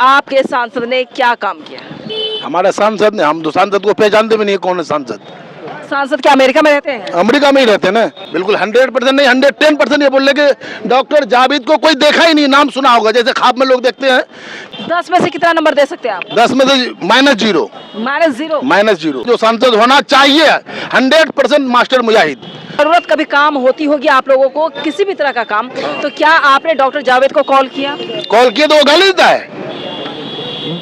आपके सांसद ने क्या काम किया? हमारे सांसद ने, हम तो सांसद को पहचानते भी नहीं कौन है सांसद। सांसद क्या अमेरिका में रहते हैं? अमेरिका में ही रहते हैं ना। बिल्कुल 100% नहीं, 110% ये बोल रहे कि डॉक्टर जावेद को कोई देखा ही नहीं, नाम सुना होगा, जैसे ख्वाब में लोग देखते हैं। 10 में से कितना नंबर दे सकते हैं आप? 10 में से -0। -0 जो सांसद होना चाहिए 100% मास्टर मुजाहिद। जरूरत कभी काम होती होगी आप लोगों को, किसी भी तरह का काम, तो क्या आपने डॉक्टर जावेद को कॉल किया? कॉल किए तो वो गाली देता है,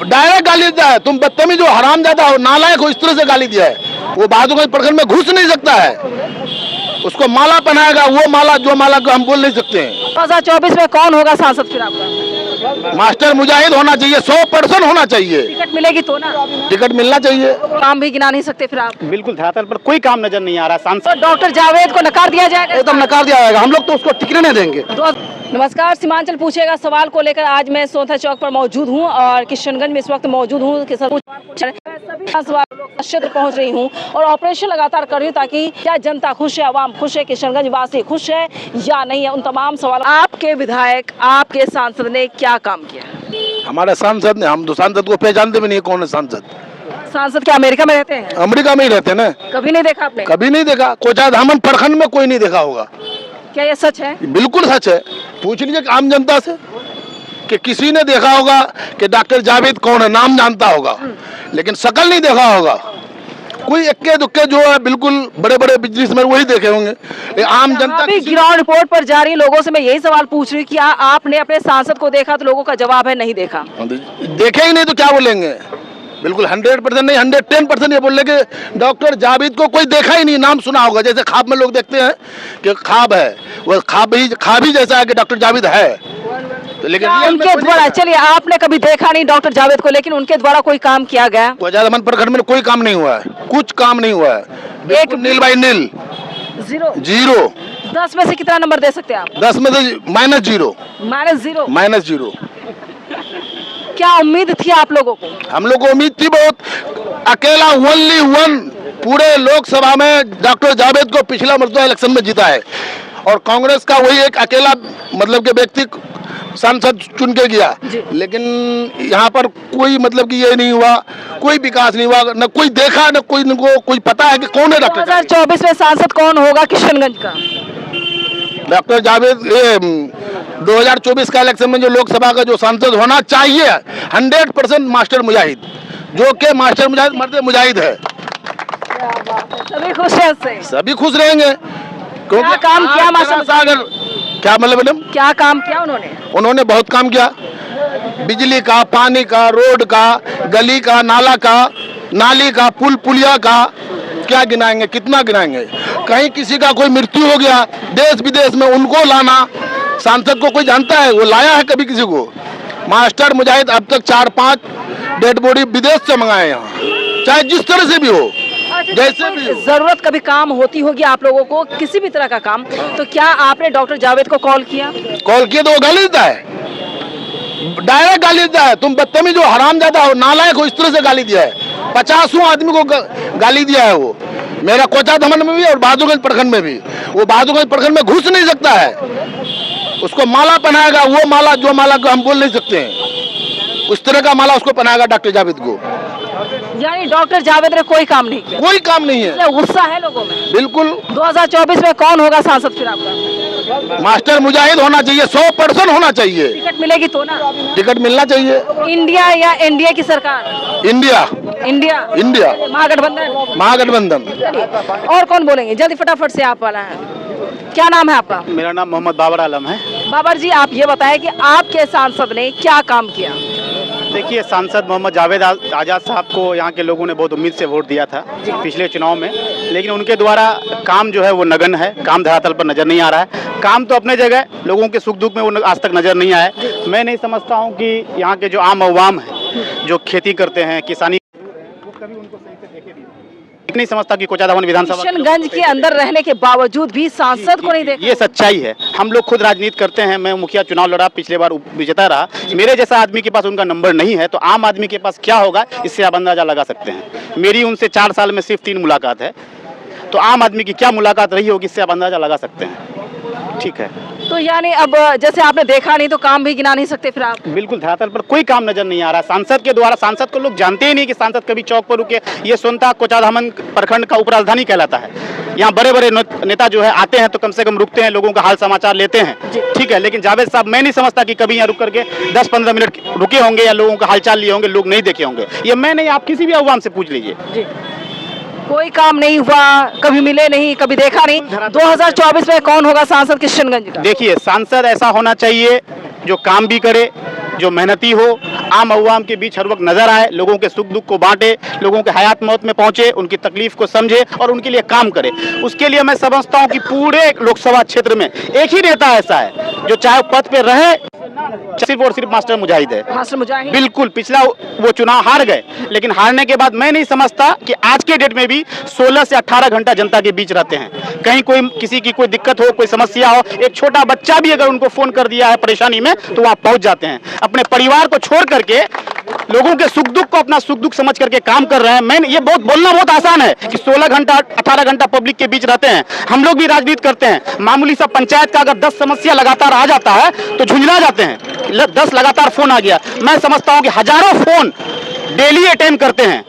डायरेक्ट गाली देता है, तुम बदतमीज हो, हरामजादा हो, नालायक हो, इस तरह से गाली दिया है। वो बहादुरगंज प्रखंड में घुस नहीं सकता है, उसको माला पहनाएगा, वो माला जो माला को हम बोल नहीं सकते हैं। 2024 में कौन होगा सांसद फिर आपका? मास्टर मुजाहिद होना चाहिए, 100% होना चाहिए। टिकट मिलेगी तो ना? टिकट मिलना चाहिए। काम भी गिना नहीं सकते फिर आप? बिल्कुल धरातल पर कोई काम नजर नहीं आ रहा। तो सांसद डॉक्टर जावेद को नकार दिया जाएगा? एकदम नकार दिया जाएगा, हम लोग तो उसको टिकट नहीं देंगे। नमस्कार, सीमांचल पूछेगा सवाल को लेकर आज मैं सोथा चौक पर मौजूद हूं और किशनगंज में इस वक्त मौजूद हूं। क्षेत्र पहुंच रही हूं और ऑपरेशन लगातार कर रही हूं ताकि क्या जनता खुश है, आवाम खुश है, किशनगंज वासी खुश है या नहीं है, उन तमाम सवाल। आपके विधायक, आपके सांसद ने क्या काम किया? हमारे सांसद ने, हम तो सांसद को पहचानते भी नहीं कौन है सांसद। सांसद क्या अमेरिका में रहते हैं? अमेरिका में ही रहते हैं ना। कभी नहीं देखा आपने? कभी नहीं देखा, कोचाधामन प्रखंड में कोई नहीं देखा होगा। क्या ये सच है? बिल्कुल सच है। पूछ लीजिए आम जनता से कि किसी ने देखा होगा कि डॉक्टर जावेद कौन है, नाम जानता होगा लेकिन शकल नहीं देखा होगा। कोई इक्के दुक्के जो है बिल्कुल बड़े बड़े बिजनेसमैन वही देखे होंगे, ये आम जनता ग्राउंड रिपोर्ट पर जा रही है, लोगों से मैं यही सवाल पूछ रही हूँ कि आपने अपने सांसद को देखा? तो लोगों का जवाब है नहीं देखा। देखे ही नहीं तो क्या बोलेंगे। बिल्कुल 100% नहीं, 110% ये बोल रहे कि डॉक्टर जावेद को कोई देखा ही नहीं, नाम सुना होगा, जैसे ख्वाब में लोग देखते हैं कि ख्वाब है, वो ख्वाब ही जैसा है कि डॉक्टर जावेद है। तो लेकिन उनके द्वारा, चलिए आपने कभी देखा नहीं डॉक्टर जावेद को, लेकिन उनके द्वारा कोई काम किया गया? कोचाधामन प्रखंड में कोई काम नहीं हुआ है, कुछ काम नहीं हुआ है। एक नील बाई नील, 0। 10 में से कितना नंबर दे सकते हैं आप? 10 में से -0। -0। क्या उम्मीद थी आप लोगों को? हम लोग को उम्मीद थी बहुत, अकेला ओनली वन पूरे लोकसभा में डॉक्टर जावेद को पिछला मरतबा इलेक्शन में जीता है और कांग्रेस का वही एक अकेला मतलब के व्यक्ति सांसद चुन के गया। लेकिन यहाँ पर कोई मतलब कि ये नहीं हुआ, कोई विकास नहीं हुआ, न कोई देखा, न कोई पता है कि कौन है डॉक्टर। 2024 में सांसद कौन होगा किशनगंज का? डॉक्टर जावेद। 2024 का इलेक्शन में जो लोकसभा का जो सांसद होना चाहिए 100% मास्टर मुजाहिद, जो कि मास्टर मुजाहिद मर्द मुजाहिद है। सभी खुश हैं उससे? सभी खुश रहेंगे क्योंकि काम किया मास्टर सागर। क्या मतलब मैडम? क्या काम किया उन्होंने? उन्होंने बहुत काम किया, बिजली का, पानी का, रोड का, गली का, नाला का, नाली का, पुल पुलिया का, क्या गिनाएंगे, कितना गिनाएंगे। कहीं किसी का कोई मृत्यु हो गया देश विदेश में, उनको लाना सांसद को कोई जानता है? वो लाया है कभी किसी को? मास्टर मुजाहिद अब तक 4-5 डेड बॉडी विदेश से मंगाए यहाँ, चाहे जिस तरह से भी हो, जैसे भी। जरूरत कभी काम होती होगी आप लोगों को, किसी भी तरह का काम, तो क्या आपने डॉक्टर जावेद को कॉल किया? कॉल किए तो वो गाली देता है, डायरेक्ट गाली देता है, तुम बदतमीज हो, हरामजादा हो, नालायक हो, इस तरह से गाली दिया है। 50 आदमी को गाली दिया है वो, मेरा कोचाधामन में भी और बहादुरगंज प्रखंड में भी। वो बहादुरगंज प्रखंड में घुस नहीं सकता है, उसको माला पहनाएगा, वो माला जो माला को हम बोल नहीं सकते हैं, उस तरह का माला उसको पहनाएगा डॉक्टर जावेद को। यानी डॉक्टर जावेद ने कोई काम नहीं किया? कोई काम नहीं है। गुस्सा है लोगों में? बिल्कुल। 2024 में कौन होगा सांसद फिर आपका? मास्टर मुजाहिद होना चाहिए, 100% होना चाहिए। टिकट मिलेगी तो ना? टिकट मिलना चाहिए। इंडिया या एनडीए की सरकार? इंडिया। महागठबंधन। और कौन बोलेंगे? जल्दी फटाफट से आप वाला है। क्या नाम है आपका? मेरा नाम मोहम्मद बाबर आलम है। बाबर जी, आप ये बताएं कि आपके सांसद ने क्या काम किया? देखिए, सांसद मोहम्मद जावेद आज़ाद साहब को यहाँ के लोगों ने बहुत उम्मीद से वोट दिया था पिछले चुनाव में, लेकिन उनके द्वारा काम जो है वो नगन है, काम धरातल पर नज़र नहीं आ रहा है। काम तो अपने जगह, लोगों के सुख दुख में वो आज तक नज़र नहीं आया। मैं नहीं समझता हूँ कि यहाँ के जो आम अवाम है, जो खेती करते हैं, किसानी, वो कभी उनको सही से देखे नहीं समझता कि कोचाधामन विधानसभा किशनगंज के अंदर रहने के बावजूद भी सांसद को नहीं देखा। ये सच्चाई है। हम लोग खुद राजनीति करते हैं, मैं मुखिया चुनाव लड़ा, पिछले बार विजेता रहा। मेरे जैसा आदमी के पास उनका नंबर नहीं है, तो आम आदमी के पास क्या होगा इससे आप अंदाजा लगा सकते हैं। मेरी उनसे 4 साल में सिर्फ 3 मुलाकात है, तो आम आदमी की क्या मुलाकात रही होगी इससे आप अंदाजा लगा सकते हैं। ठीक है। तो यानी अब जैसे आपने देखा नहीं तो काम भी गिना नहीं सकते फिर आप? बिल्कुल, धरातल पर कोई काम नजर नहीं आ रहा। सांसद के द्वारा, सांसद को लोग जानते ही नहीं कि सांसद कभी चौक पर रुके। ये सोनता कोचाधामन प्रखंड का उपराजधानी कहलाता है। यहाँ बड़े बड़े नेता जो है आते हैं तो कम से कम रुकते हैं, लोगों का हाल समाचार लेते हैं, ठीक है। लेकिन जावेद साहब, मैं नहीं समझता कि कभी यहाँ रुक करके 10-15 मिनट रुके होंगे या लोगों का हालचाल लिए होंगे, लोग नहीं देखे होंगे। ये मैं नहीं, आप किसी भी अवाम से पूछ लीजिए। जी, कोई काम नहीं हुआ, कभी मिले नहीं, कभी देखा नहीं। 2024 में कौन होगा सांसद किशनगंज का? देखिए, सांसद ऐसा होना चाहिए जो काम भी करे, जो मेहनती हो, आम अवाम के बीच हर वक्त नजर आए, लोगों के सुख दुख को बांटे, लोगों के हयात मौत में पहुंचे, उनकी तकलीफ को समझे और उनके लिए काम करे। उसके लिए मैं समझता हूं कि पूरे लोकसभा क्षेत्र में एक ही नेता ऐसा है जो चाहे पद पे रहे, सिर्फ और सिर्फ मास्टर मुजाहिद है। मास्टर मुजाहिद बिल्कुल, पिछला वो चुनाव हार गए, लेकिन हारने के बाद मैं नहीं समझता कि आज के डेट में भी 16 से 18 घंटा जनता के बीच रहते हैं। कहीं कोई किसी की कोई दिक्कत हो, कोई समस्या हो, एक छोटा बच्चा भी अगर उनको फोन कर दिया है परेशानी में तो वहां पहुंच जाते हैं। अपने परिवार को छोड़ करके लोगों के सुख दुख को अपना सुख दुख समझ करके काम कर रहे हैं। मैं ये बहुत बोलना बहुत आसान है कि 16 घंटा 18 घंटा पब्लिक के बीच रहते हैं। हम लोग भी राजनीति करते हैं, मामूली सा पंचायत का अगर 10 समस्या लगातार आ जाता है तो झुंझला जाते हैं। 10 लगातार फोन आ गया, मैं समझता हूं कि हजारों फोन डेली अटेंड करते हैं।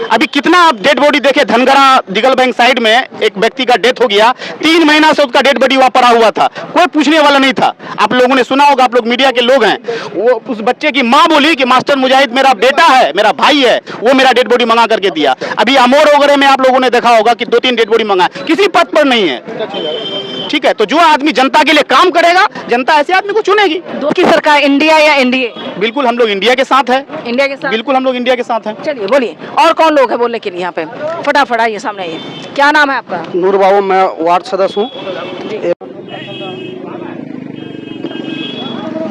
अभी कितना आप डेड बॉडी देखे, धनगरा दिगल बैंक साइड में एक व्यक्ति का डेथ हो गया, 3 महीना से उसका डेड बॉडी वहां पड़ा हुआ था, कोई पूछने वाला नहीं था। आप लोगों ने सुना होगा, आप लोग मीडिया के लोग हैं, वो उस बच्चे की मां बोली कि मास्टर मुजाहिद मेरा बेटा है, मेरा भाई है, वो मेरा डेड बॉडी मंगा करके दिया। अभी अमोर वगैरह में आप लोगों ने देखा होगा कि 2-3 डेड बॉडी मंगा, किसी पद पर नहीं है, ठीक है। तो जो आदमी जनता के लिए काम करेगा, जनता ऐसे आदमी को चुनेगी। दो की सरकार, इंडिया या एनडीए? बिल्कुल हम लोग इंडिया के साथ है। इंडिया के साथ? बिल्कुल हम लोग इंडिया के साथ हैं। चलिए बोलिए, और कौन लोग है बोलने के लिए यहाँ पे? फटाफट आइए, सामने आइए। क्या नाम है आपका? नूर बाबू, मैं वार्ड सदस्य हूँ।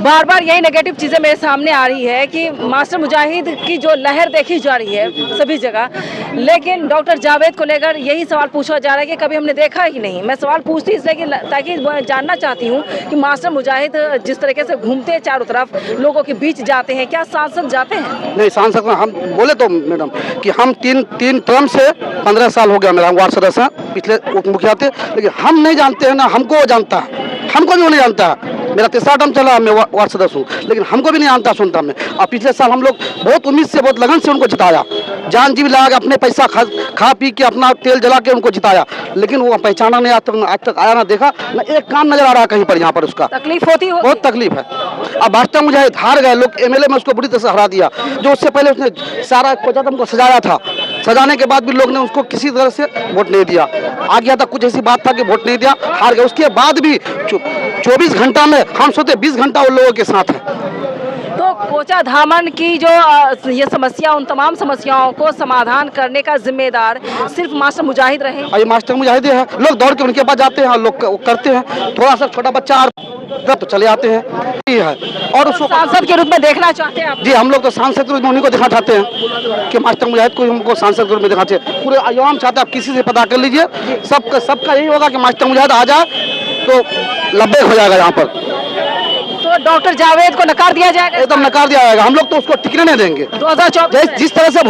बार बार यही नेगेटिव चीजें मेरे सामने आ रही है कि मास्टर मुजाहिद की जो लहर देखी जा रही है सभी जगह, लेकिन डॉक्टर जावेद को लेकर यही सवाल पूछा जा रहा है कि कभी हमने देखा ही नहीं। मैं सवाल पूछती इसलिए कि ताकि जानना चाहती हूँ कि मास्टर मुजाहिद जिस तरीके से घूमते हैं चारों तरफ, लोगों के बीच जाते हैं, क्या सांसद जाते हैं? नहीं, सांसद हम बोले तो मैडम कि हम तीन टर्म से 15 साल हो गया मेरा वार्ड सदस्य, पिछले उप मुखिया थे, लेकिन हम नहीं जानते हैं ना, हमको वो जानता है, हमको भी वो नहीं जानता है। मेरा 3रा टर्म चला, मैं वार्ड सदस्य हूँ, लेकिन हमको भी नहीं जानता सुनता मैं। और पिछले साल हम लोग बहुत उम्मीद से, बहुत लगन से उनको जिताया, जान जीव लगा के अपने पैसा खा पी के अपना तेल जला के उनको जिताया, लेकिन वो पहचाना नहीं, आज तक आया ना, देखा ना, एक काम नजर आ रहा है कहीं पर यहाँ पर। उसका तकलीफ होती है, बहुत तकलीफ है। अब मास्टर मुजाहिद हार गए, लोग एमएलए में उसको बुरी तरह से हरा दिया। जो उससे पहले उसने सारा कोचातम को सजाया था, सजाने के बाद भी लोग ने उसको किसी तरह से वोट नहीं दिया। आ गया था, कुछ ऐसी बात था कि वोट नहीं दिया, हार गए। उसके बाद भी 24 घंटा में हम सोचे 20 घंटा उन लोगों के साथ है। तो कोचाधामन की जो ये समस्या, उन तमाम समस्याओं को समाधान करने का जिम्मेदार सिर्फ मास्टर मुजाहिद रहे? ये मास्टर मुजाहिद है, लोग दौड़ के उनके पास जाते हैं, लोग करते हैं, थोड़ा सा छोटा बच्चा तो चले आते हैं, ये है। और उसको सांसद के रूप में देखना चाहते हैं आप? जी, हम लोग तो सांसद के रूप में उन्हीं को दिखा चाहते हैं कि मास्टर मुजाहिद को हमको सांसद के रूप में दिखा चाहते हैं। पूरे आवाम चाहते हैं, आप किसी से पता कर लीजिए, सबका यही होगा कि मास्टर मुजाहिद आ जाए तो लब्बे हो जाएगा यहाँ पर। तो डॉक्टर जावेद को नकार दिया जाएगा? एकदम नकार दिया जाएगा, हम लोग तो उसको टिकने नहीं देंगे। 2024 जिस तरह से